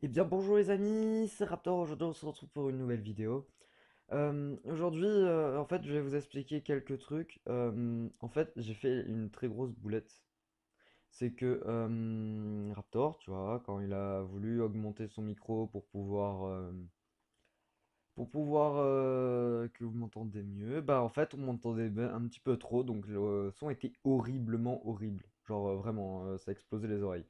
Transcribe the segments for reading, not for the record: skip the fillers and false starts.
Eh bien bonjour les amis, c'est Raptor, aujourd'hui on se retrouve pour une nouvelle vidéo. Aujourd'hui en fait je vais vous expliquer quelques trucs. En fait j'ai fait une très grosse boulette. C'est que Raptor, tu vois, quand il a voulu augmenter son micro pour pouvoir que vous m'entendez mieux, bah en fait on m'entendait un petit peu trop, donc le son était horriblement horrible. Genre vraiment, ça explosait les oreilles.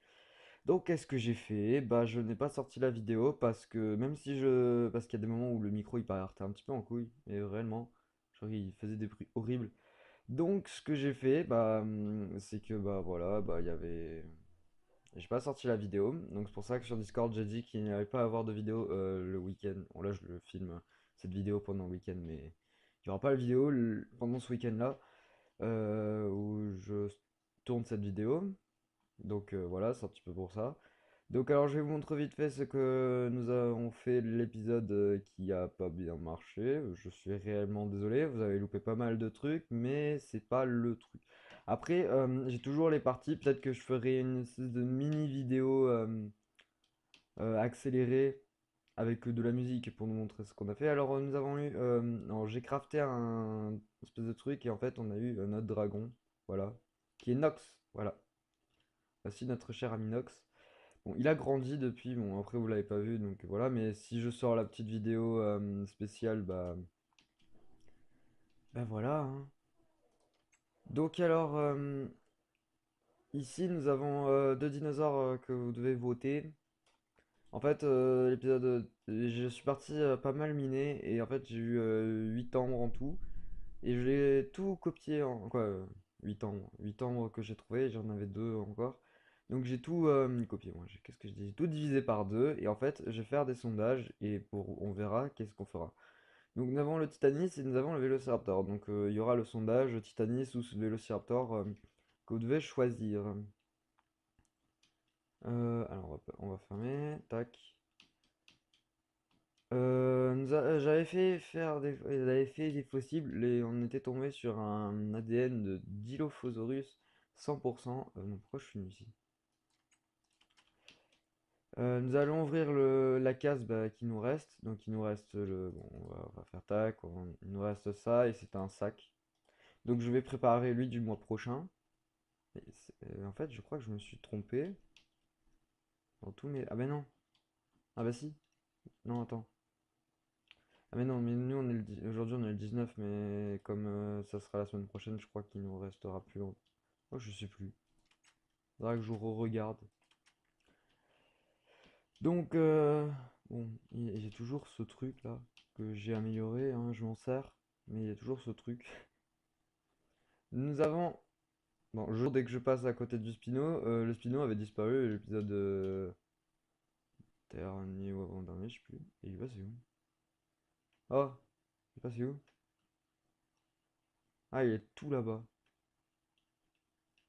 Donc qu'est-ce que j'ai fait? Bah je n'ai pas sorti la vidéo parce que même si je... Parce qu'il y a des moments où le micro il partait un petit peu en couille, et réellement, genre il faisait des bruits horribles. Donc ce que j'ai fait, bah c'est que bah voilà, bah il y avait... J'ai pas sorti la vidéo, donc c'est pour ça que sur Discord j'ai dit qu'il n'y allait pas avoir de vidéo le week-end. Bon là je le filme cette vidéo pendant le week-end, mais il n'y aura pas la vidéo pendant ce week-end-là où je tourne cette vidéo. Donc voilà, c'est un petit peu pour ça. Donc alors je vais vous montrer vite fait ce que nous avons fait de l'épisode qui a pas bien marché. Je suis réellement désolé, vous avez loupé pas mal de trucs, mais c'est pas le truc. Après, j'ai toujours les parties, peut-être que je ferai une espèce de mini vidéo accélérée avec de la musique pour nous montrer ce qu'on a fait. Alors nous avons eu, alors j'ai crafté un espèce de truc et en fait on a eu notre dragon, voilà, qui est Nox, voilà. Voici notre cher ami Nox. Bon, il a grandi depuis, bon après vous l'avez pas vu donc voilà, mais si je sors la petite vidéo spéciale, bah voilà, hein. Donc alors, ici nous avons deux dinosaures que vous devez voter. En fait, l'épisode, je suis parti pas mal miner et en fait j'ai eu 8 timbres en tout. Et je l'ai tout copié en quoi, 8 timbres, 8 timbres que j'ai trouvé, j'en avais deux encore. Donc j'ai tout copié, moi, qu'est-ce que je dis? J'ai tout divisé par deux et en fait je vais faire des sondages et on verra qu'est-ce qu'on fera. Donc nous avons le Titanis et nous avons le Vélociraptor. Donc il y aura le sondage Titanis ou Vélociraptor que vous devez choisir. Alors on va fermer, tac. J'avais fait des fossiles et on était tombé sur un ADN de Dilophosaurus 100%. Non, pourquoi je suis venu ici? Nous allons ouvrir la case qui nous reste. Donc il nous reste le... Bon, on va faire tac. Il nous reste ça et c'est un sac. Donc je vais préparer lui du mois prochain. En fait, je crois que je me suis trompé dans tous mes... Ah ben non. Ah bah si. Non, attends. Ah mais non, mais nous on est aujourd'hui on est le 19, mais comme ça sera la semaine prochaine, je crois qu'il nous restera plus longtemps. Oh, je sais plus. Faudra que je regarde. Donc bon, j'ai toujours ce truc là que j'ai amélioré, hein, je m'en sers, mais il y a toujours ce truc. Nous avons bon, le jour dès que je passe à côté du Spino, le Spino avait disparu, l'épisode dernier ou avant-dernier, je sais plus. Et il est passé où? Oh, il est passé où? Ah, il est tout là-bas.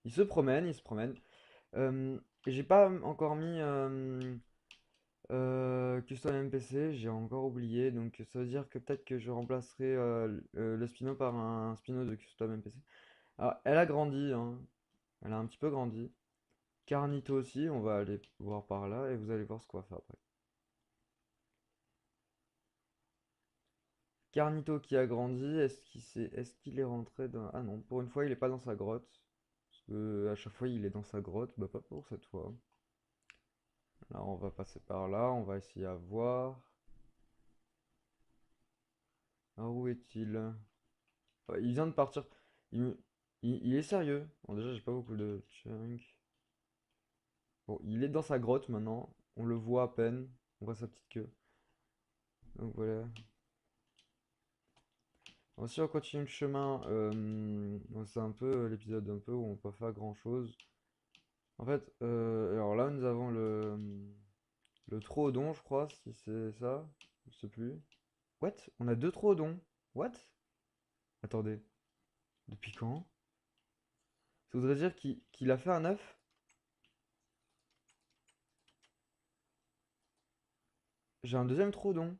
Il se promène, il se promène. J'ai pas encore mis Custom MPC, j'ai encore oublié, donc ça veut dire que peut-être que je remplacerai le Spino par un Spino de Custom MPC. Alors, elle a grandi, hein. Elle a un petit peu grandi. Carnito aussi, on va aller voir par là et vous allez voir ce qu'on va faire après. Carnito qui a grandi, est-ce qu'il est rentré dans... Ah non, pour une fois il est pas dans sa grotte. Parce que à chaque fois il est dans sa grotte, bah pas pour cette fois. Là on va passer par là, on va essayer à voir. Ah, où est-il? Ouais, il vient de partir. Il est sérieux. Bon, déjà, j'ai pas beaucoup de chunk. Bon, il est dans sa grotte maintenant. On le voit à peine. On voit sa petite queue. Donc voilà. Ensuite, on continue le chemin. Bon, c'est un peu l'épisode un peu où on peut pas faire grand-chose. En fait, alors là, nous avons le Troodon, je crois, si c'est ça. Je sais plus. What? On a deux Troodons. What? Attendez. Depuis quand? Ça voudrait dire qu'il a fait un œuf? J'ai un deuxième Troodon.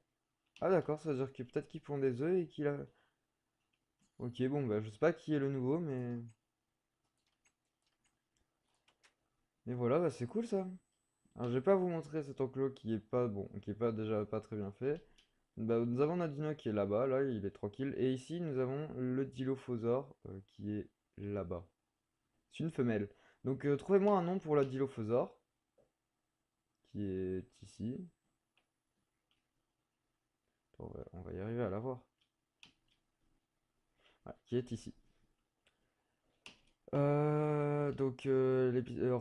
Ah d'accord, ça veut dire que peut-être qu'ils font des œufs et qu'il a... Ok, bon, bah, je sais pas qui est le nouveau, mais voilà, bah, c'est cool ça. Alors, je vais pas vous montrer cet enclos qui est pas bon, qui est pas déjà pas très bien fait. Bah, nous avons notre dino qui est là-bas, là, il est tranquille. Et ici, nous avons le dilophosaure qui est là-bas. C'est une femelle. Donc, trouvez-moi un nom pour la dilophosaure qui est ici. On va y arriver à la voir. Voilà, qui est ici. En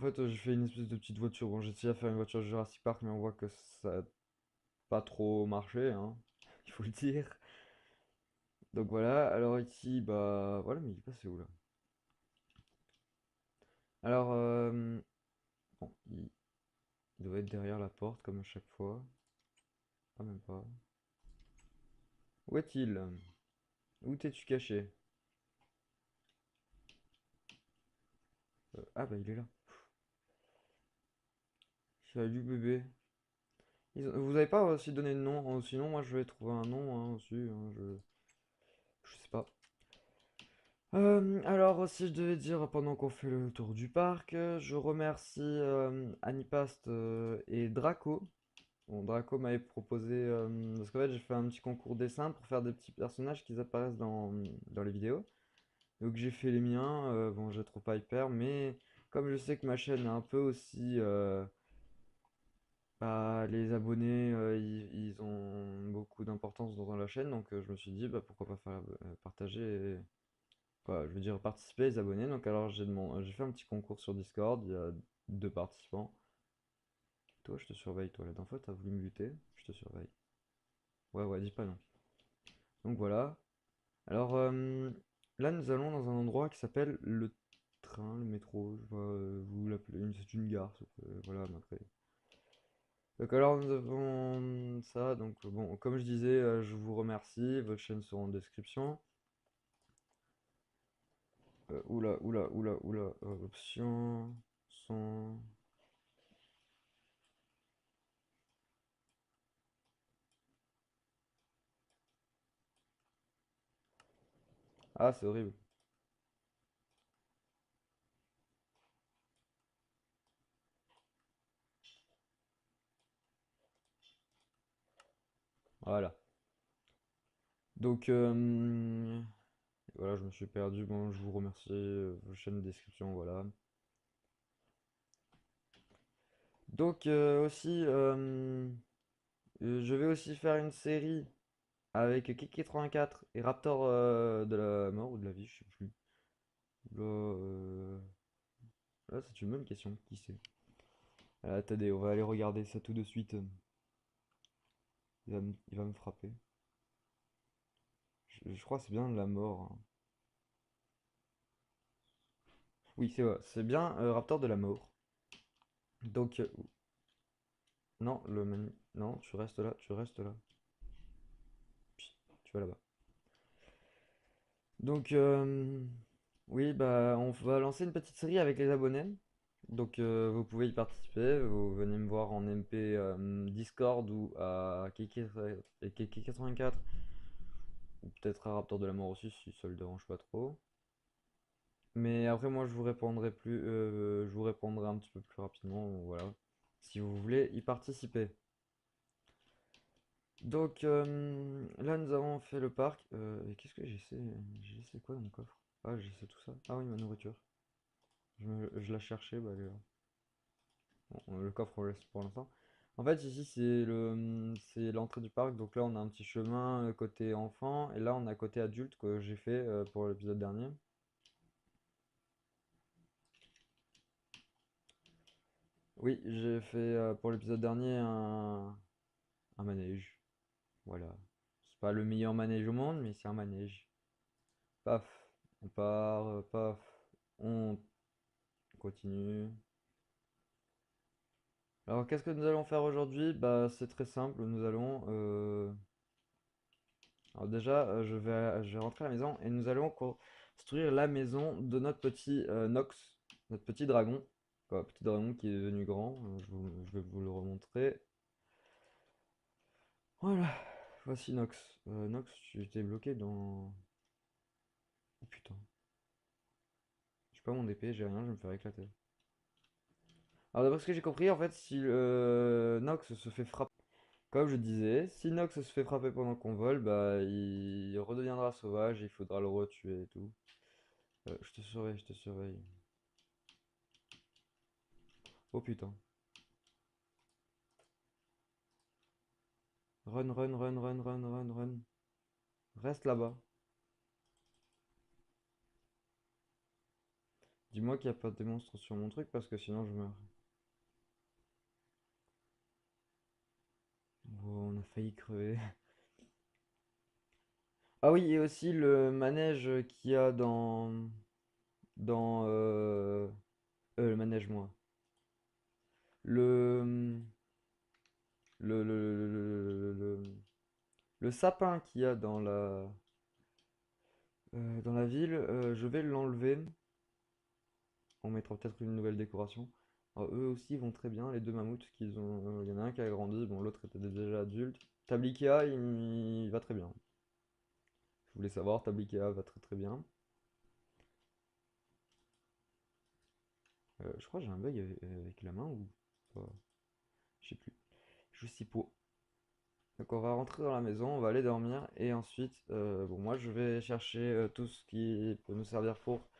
fait, j'ai fait une espèce de petite voiture. Bon, j'ai essayé à faire une voiture Jurassic Park, mais on voit que ça a pas trop marché, hein, il faut le dire. Donc voilà, alors ici, bah voilà, mais il est passé où là? Alors, bon, il doit être derrière la porte, comme à chaque fois. Ah, même pas. Où est-il? Où t'es-tu caché? Ah, bah il est là. Salut bébé. Vous avez pas aussi donné de nom? Sinon, moi je vais trouver un nom hein, aussi. Hein, je sais pas. Alors, si je devais dire pendant qu'on fait le tour du parc, je remercie Anipast et Draco. Bon, Draco m'avait proposé, parce qu'en fait j'ai fait un petit concours dessin pour faire des petits personnages qui apparaissent dans les vidéos. Donc j'ai fait les miens, bon j'ai trop pas hyper, mais comme je sais que ma chaîne est un peu aussi, bah, les abonnés ils ont beaucoup d'importance dans la chaîne, donc je me suis dit bah pourquoi pas faire partager. Quoi, je veux dire participer les abonnés. Donc alors j'ai fait un petit concours sur Discord, il y a deux participants. Toi, je te surveille, toi. La dernière fois, t'as voulu me buter, je te surveille. Ouais, ouais, dis pas non. Donc voilà. Alors là, nous allons dans un endroit qui s'appelle le train, le métro. Je sais pas, vous l'appelez, c'est une gare. Voilà, après. Donc alors nous avons ça. Donc bon, comme je disais, je vous remercie. Votre chaîne sera en description. Oula, oula, oula, oula. Options, son. Ah, c'est horrible. Voilà. Donc, voilà, je me suis perdu. Bon, je vous remercie. Vos chaînes de description, voilà. Donc, aussi, je vais aussi faire une série avec Kiki84 et Raptor de la mort ou de la vie, je sais plus. Là, là, c'est une bonne question. Qui c'est? Attendez, on va aller regarder ça tout de suite. Il va me frapper. Je crois que c'est bien de la mort, hein. Oui, c'est bien Raptor de la mort. Donc, non, non, tu restes là, tu restes là. Psst, tu vas là-bas. Donc, oui, bah, on va lancer une petite série avec les abonnés. Donc, vous pouvez y participer. Vous venez me voir en MP Discord ou à Kiki84 ou peut-être à Raptor de la Mort aussi si ça le dérange pas trop. Mais après, moi, je vous répondrai un petit peu plus rapidement. Voilà, si vous voulez y participer. Donc, là, nous avons fait le parc. Et qu'est-ce que j'ai laissé quoi dans mon coffre? Ah, j'ai laissé tout ça. Ah oui, ma nourriture. Je la cherchais, bah elle est là. Bon, le coffre on laisse pour l'instant. En fait, ici c'est l'entrée du parc. Donc là, on a un petit chemin côté enfant. Et là, on a côté adulte que j'ai fait pour l'épisode dernier. Oui, j'ai fait pour l'épisode dernier un manège. Voilà. C'est pas le meilleur manège au monde, mais c'est un manège. Paf, on part, paf, on continue. Alors, qu'est-ce que nous allons faire aujourd'hui? Bah, c'est très simple. Nous allons. Alors déjà, je vais rentrer à la maison et nous allons construire la maison de notre petit Nox, notre petit dragon. Quoi, petit dragon qui est devenu grand. Je vais vous le remontrer. Voilà, voici Nox. Nox, tu t'es bloqué dans. Oh putain. J'ai pas mon épée, j'ai rien, je vais me faire éclater. Alors d'après ce que j'ai compris, en fait, si Nox se fait frapper, comme je disais, si Nox se fait frapper pendant qu'on vole, bah il redeviendra sauvage, et il faudra le retuer et tout. Je te surveille, je te surveille. Oh putain. Run, run, run, run, run, run, run. Reste là-bas. Dis-moi qu'il n'y a pas de monstres sur mon truc parce que sinon je meurs. Oh, on a failli crever. Ah oui, et aussi le manège qu'il y a dans le manège, moi. Le... Le sapin qu'il y a dans la ville, je vais l'enlever. On mettra peut-être une nouvelle décoration. Alors, eux aussi vont très bien, les deux mammouths qu'ils ont. Il y en a un qui a grandi, bon l'autre était déjà adulte. Tablikia, il va très bien. Je voulais savoir, Tablikia va très très bien. Je crois que j'ai un bug avec la main ou pas. Je sais plus. Je sais pas. Donc on va rentrer dans la maison, on va aller dormir et ensuite, bon moi je vais chercher tout ce qui peut nous servir pour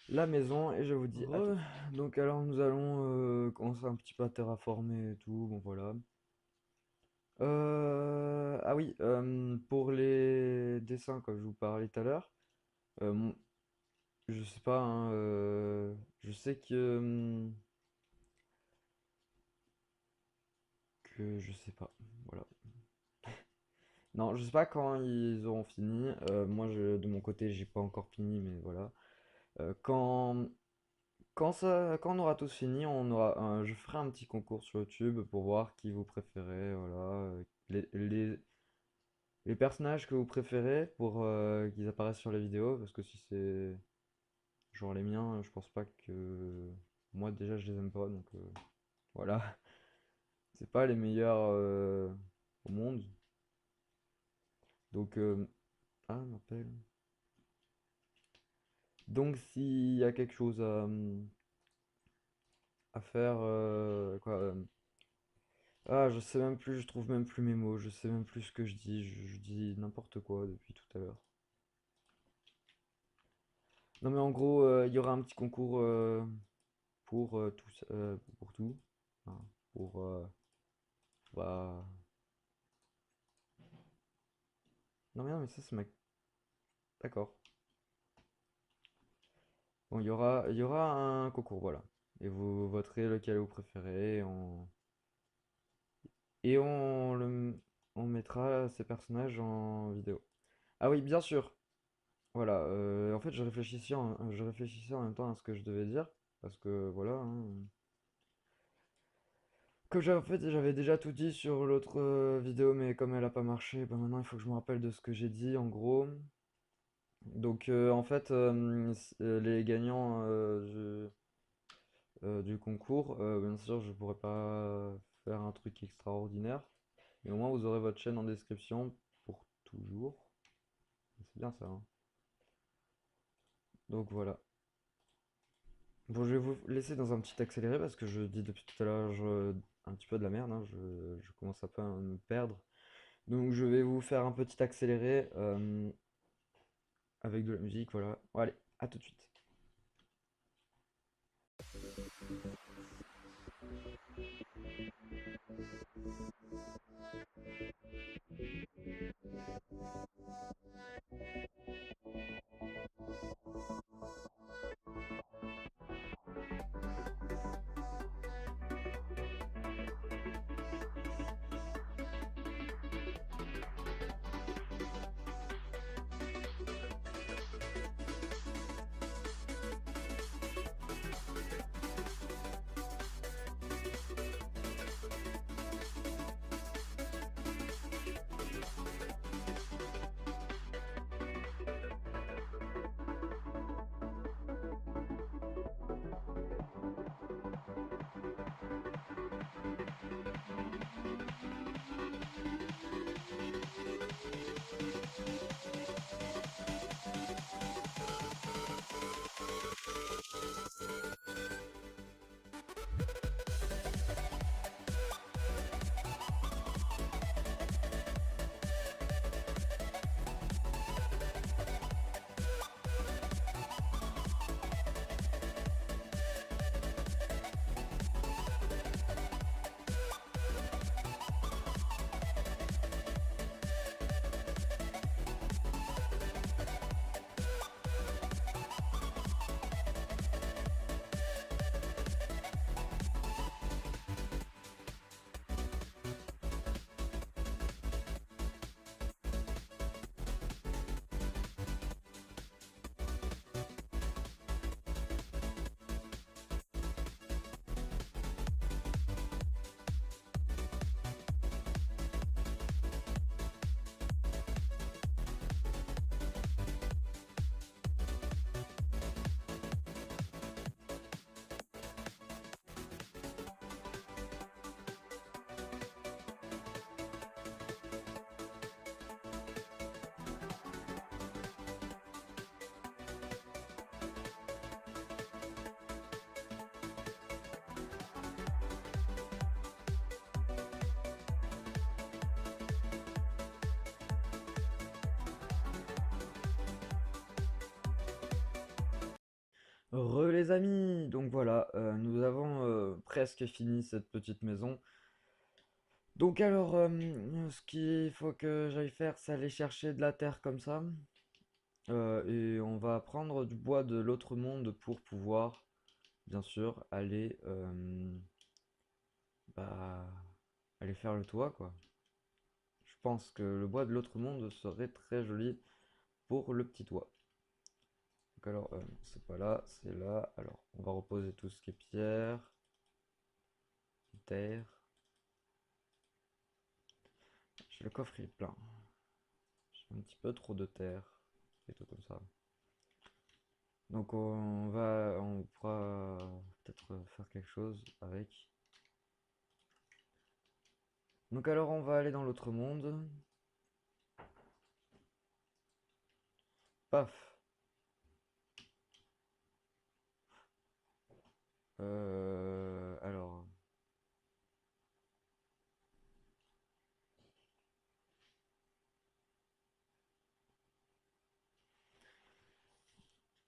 la maison et je vous dis à tout. Donc alors nous allons commencer un petit peu à terraformer et tout, bon voilà. Ah oui, pour les dessins comme je vous parlais tout à l'heure, mon- je sais pas, hein, je sais que je sais pas, voilà. Non, je sais pas quand ils auront fini. Moi, de mon côté, j'ai pas encore fini, mais voilà. Quand on aura tous fini, je ferai un petit concours sur YouTube pour voir qui vous préférez, voilà. Les personnages que vous préférez pour qu'ils apparaissent sur les vidéos, parce que si c'est genre les miens, je pense pas que moi déjà je les aime pas, donc voilà. C'est pas les meilleurs au monde. Donc ah, on m'appelle. Donc s'il y a quelque chose à faire, quoi, je sais même plus, je trouve même plus mes mots, je sais même plus ce que je dis, je dis n'importe quoi depuis tout à l'heure. Non mais en gros, il y aura un petit concours pour tout. Enfin, pour, bah... Non mais non mais ça c'est ma... D'accord. Bon, il y aura un concours, voilà. Et vous voterez lequel vous préférez, et on mettra ces personnages en vidéo. Ah oui, bien sûr. Voilà, en fait, je réfléchissais en même temps à ce que je devais dire, parce que voilà, hein. Comme en fait, j'avais déjà tout dit sur l'autre vidéo, mais comme elle a pas marché, bah maintenant il faut que je me rappelle de ce que j'ai dit en gros. Donc en fait, les gagnants du concours, bien sûr, je pourrais pas faire un truc extraordinaire, mais au moins vous aurez votre chaîne en description pour toujours. C'est bien ça, hein. Donc voilà. Bon, je vais vous laisser dans un petit accéléré parce que je dis depuis tout à l'heure un petit peu de la merde, hein, je commence un peu à me perdre. Donc je vais vous faire un petit accéléré avec de la musique, voilà. Bon, allez, à tout de suite. Les amis, donc voilà, nous avons presque fini cette petite maison. Donc alors, ce qu'il faut que j'aille faire, c'est aller chercher de la terre comme ça. Et on va prendre du bois de l'autre monde pour pouvoir, bien sûr, aller, bah, aller faire le toit, quoi. Je pense que le bois de l'autre monde serait très joli pour le petit toit. Donc alors, c'est pas là, c'est là. Alors, on va reposer tout ce qui est pierre, terre. Le coffre est plein. J'ai un petit peu trop de terre et tout comme ça. Donc on pourra peut-être faire quelque chose avec. Donc alors on va aller dans l'autre monde. Paf. Alors.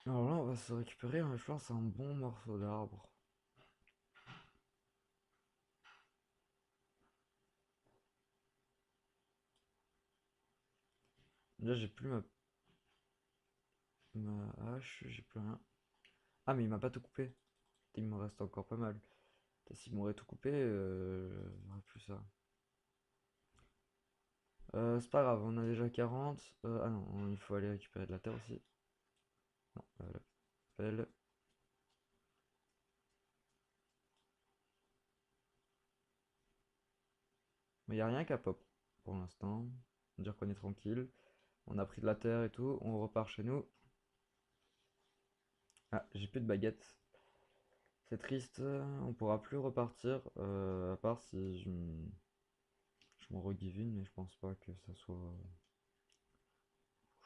Alors là on va se récupérer, je pense, un bon morceau d'arbre. Là j'ai plus ma hache, j'ai plus rien. Ah mais il m'a pas tout coupé. Il me reste encore pas mal. S'il m'aurait tout coupé, j'aurais plus ça. C'est pas grave, on a déjà 40. Ah non, il faut aller récupérer de la terre aussi. Non, la pelle. Mais il n'y a rien qu'à pop pour l'instant. On va dire qu'on est tranquille. On a pris de la terre et tout. On repart chez nous. Ah, j'ai plus de baguettes. C'est triste. On pourra plus repartir. À part si je m'en regive une. Mais je pense pas que ça soit.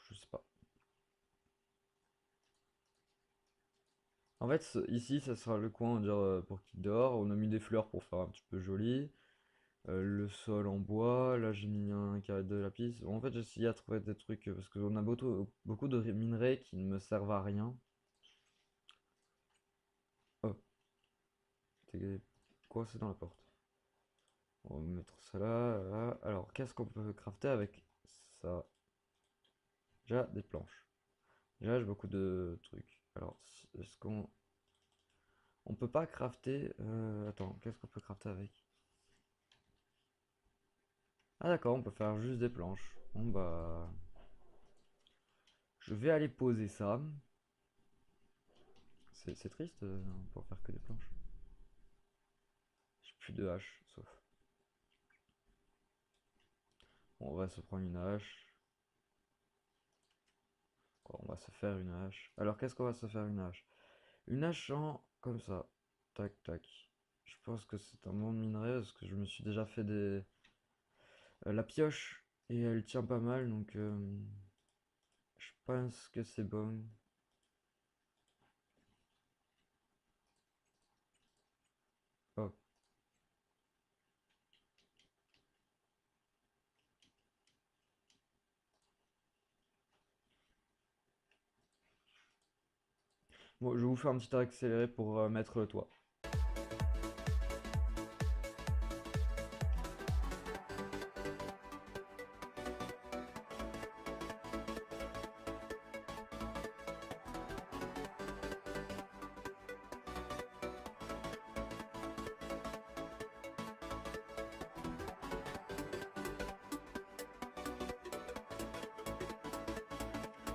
Je sais pas. En fait, ici, ça sera le coin, on va dire, pour qu'il dort. On a mis des fleurs pour faire un petit peu joli. Le sol en bois. Là, j'ai mis un carré de lapis. En fait, j'ai essayé à trouver des trucs. Parce qu'on a beaucoup de minerais qui ne me servent à rien. Oh, t'es coincé dans la porte. On va mettre ça là, là. Alors, qu'est-ce qu'on peut crafter avec ça? Déjà, des planches. Déjà, j'ai beaucoup de trucs. Alors, est-ce qu'on... On peut pas crafter... attends, qu'est-ce qu'on peut crafter avec? Ah d'accord, on peut faire juste des planches. Bon bah... Je vais aller poser ça. C'est triste, on peut faire que des planches. J'ai plus de hache, sauf... Bon, on va se prendre une hache. Quoi, on va se faire une hache. Alors, qu'est-ce qu'on va se faire une hache? Une hache en... comme ça. Tac, tac. Je pense que c'est un bon minerai parce que je me suis déjà fait la pioche et elle tient pas mal donc je pense que c'est bon. Oh. Bon, je vais vous faire un petit accéléré pour mettre le toit.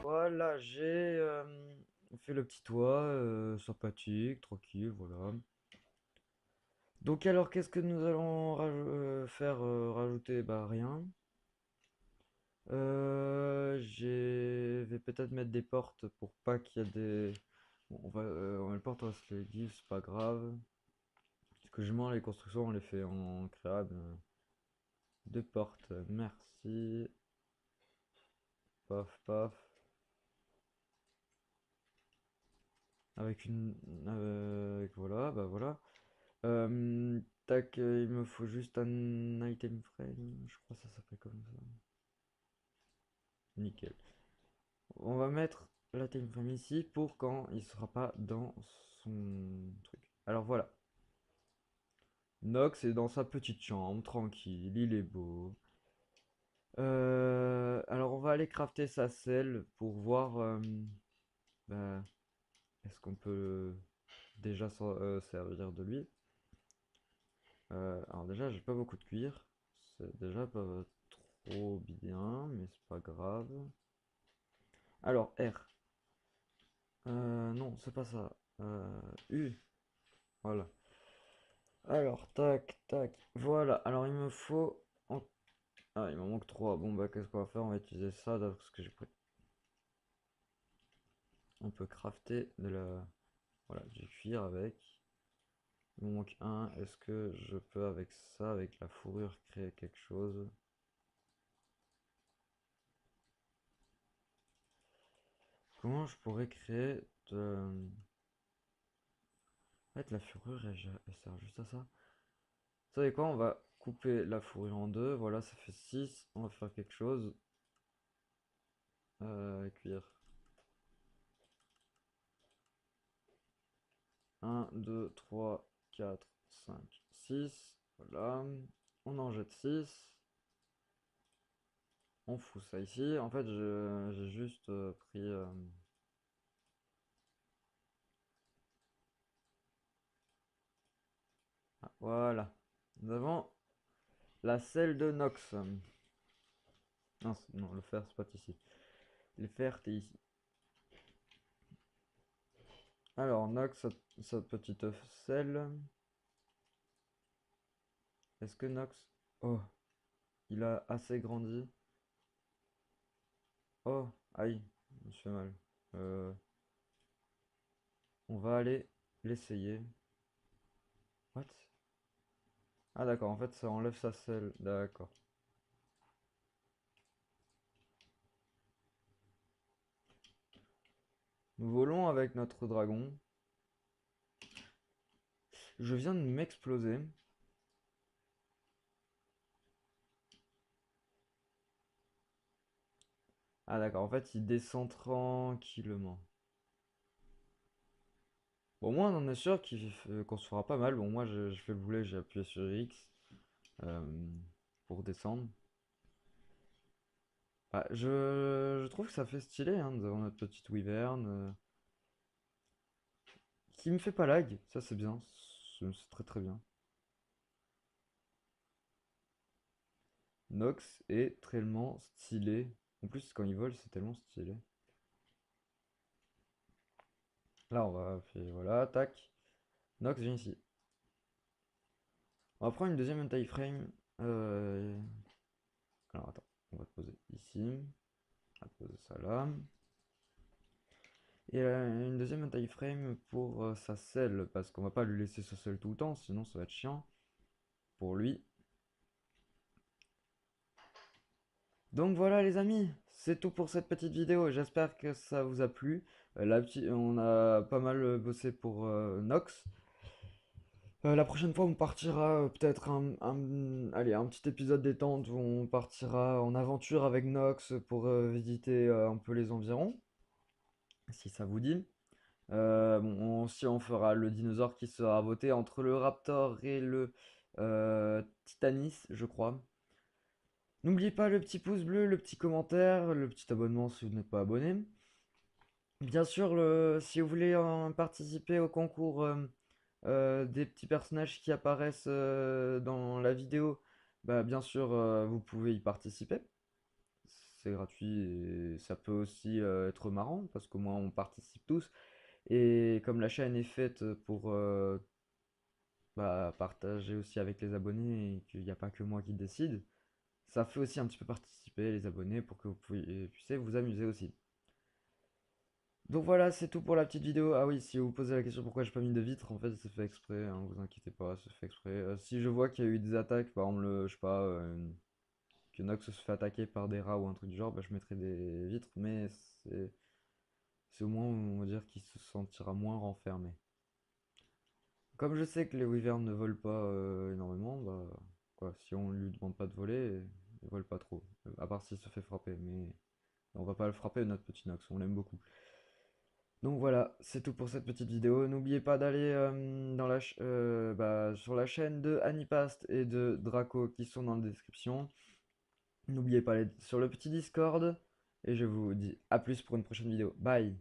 Voilà, j'ai fait le petit toit, sympathique, tranquille, voilà. Donc alors, qu'est-ce que nous allons faire rajouter? Bah rien. Je vais peut-être mettre des portes pour pas qu'il y ait des... Bon, les portes, on va se les dire, c'est pas grave. Parce que les constructions, on les fait en créable. Deux portes, merci. Paf, paf. Avec une... voilà, bah voilà. Tac, il me faut juste un item frame. Je crois que ça s'appelle comme ça. Nickel. On va mettre la time frame ici pour quand il sera pas dans son truc. Alors voilà. Nox est dans sa petite chambre, tranquille, il est beau. Alors on va aller crafter sa selle pour voir bah, est-ce qu'on peut déjà servir de lui. Alors déjà j'ai pas beaucoup de cuir, c'est déjà pas trop bien, mais c'est pas grave. Alors R. Non, c'est pas ça. U. Voilà. Alors, tac, tac. Voilà. Alors, il me faut. Ah, il m'en manque 3. Bon, bah, qu'est-ce qu'on va faire? On va utiliser ça, là, parce que j'ai pris. On peut crafter de la. Voilà, du cuir avec. Il me manque un. Est-ce que je peux, avec ça, avec la fourrure, créer quelque chose? Comment je pourrais créer de. En fait, la fourrure, elle sert juste à ça. Vous savez quoi? On va couper la fourrure en deux. Voilà, ça fait 6. On va faire quelque chose. Cuir. 1, 2, 3, 4, 5, 6. Voilà. On en jette 6. On fout ça ici. En fait, j'ai juste pris. Ah, voilà. Nous avons la selle de Nox. Non, non, le fer, c'est pas ici. Le fer, t'es ici. Alors, Nox, sa petite selle. Est-ce que Nox. Oh, il a assez grandi. Oh, aïe, je me suis fait mal. Euh, on va aller l'essayer. What? Ah d'accord, en fait ça enlève sa selle. D'accord. Nous volons avec notre dragon. Je viens de m'exploser. Ah d'accord, en fait il descend tranquillement. Bon, moi on en est sûr qu'on se fera pas mal. Bon, moi je fais le boulet, j'ai appuyé sur X euh, pour descendre. Bah, je trouve que ça fait stylé, hein. Nous avons notre petite wyvern qui me fait pas lag. Ça c'est bien, c'est très très bien. Nox est tellement stylé. En plus quand il vole c'est tellement stylé. Là on va faire, voilà, tac. Nox vient ici. On va prendre une deuxième untie frame. Euh, Alors attends, on va poser ici. On va poser ça là. Et une deuxième untie frame pour sa selle, parce qu'on va pas lui laisser sa selle tout le temps, sinon ça va être chiant pour lui. Donc voilà les amis, c'est tout pour cette petite vidéo. J'espère que ça vous a plu. On a pas mal bossé pour Nox. La prochaine fois, on partira peut-être allez, un petit épisode détente où on partira en aventure avec Nox pour visiter un peu les environs, si ça vous dit. Bon, aussi, on fera le dinosaure qui sera voté entre le Raptor et le Titanis, je crois. N'oubliez pas le petit pouce bleu, le petit commentaire, le petit abonnement si vous n'êtes pas abonné. Bien sûr, si vous voulez participer au concours des petits personnages qui apparaissent dans la vidéo, bah, bien sûr, vous pouvez y participer. C'est gratuit et ça peut aussi être marrant parce qu'au moins on participe tous. Et comme la chaîne est faite pour bah, partager aussi avec les abonnés et qu'il n'y a pas que moi qui décide, ça fait aussi un petit peu participer les abonnés pour que vous puissiez vous amuser aussi. Donc voilà, c'est tout pour la petite vidéo. Ah oui, si vous vous posez la question pourquoi j'ai pas mis de vitre, en fait c'est fait exprès, hein, vous inquiétez pas, c'est fait exprès. Si je vois qu'il y a eu des attaques, par exemple, je sais pas, que Nox se fait attaquer par des rats ou un truc du genre, bah, je mettrai des vitres, mais c'est c'est au moins, on va dire, qu'il se sentira moins renfermé. Comme je sais que les wyverns ne volent pas énormément, bah quoi, si on lui demande pas de voler, il vole pas trop. À part s'il se fait frapper, mais on va pas le frapper notre petit Nox, on l'aime beaucoup. Donc voilà, c'est tout pour cette petite vidéo. N'oubliez pas d'aller sur la chaîne de Anipast et de Draco qui sont dans la description. N'oubliez pas d'aller sur le petit Discord. Et je vous dis à plus pour une prochaine vidéo. Bye!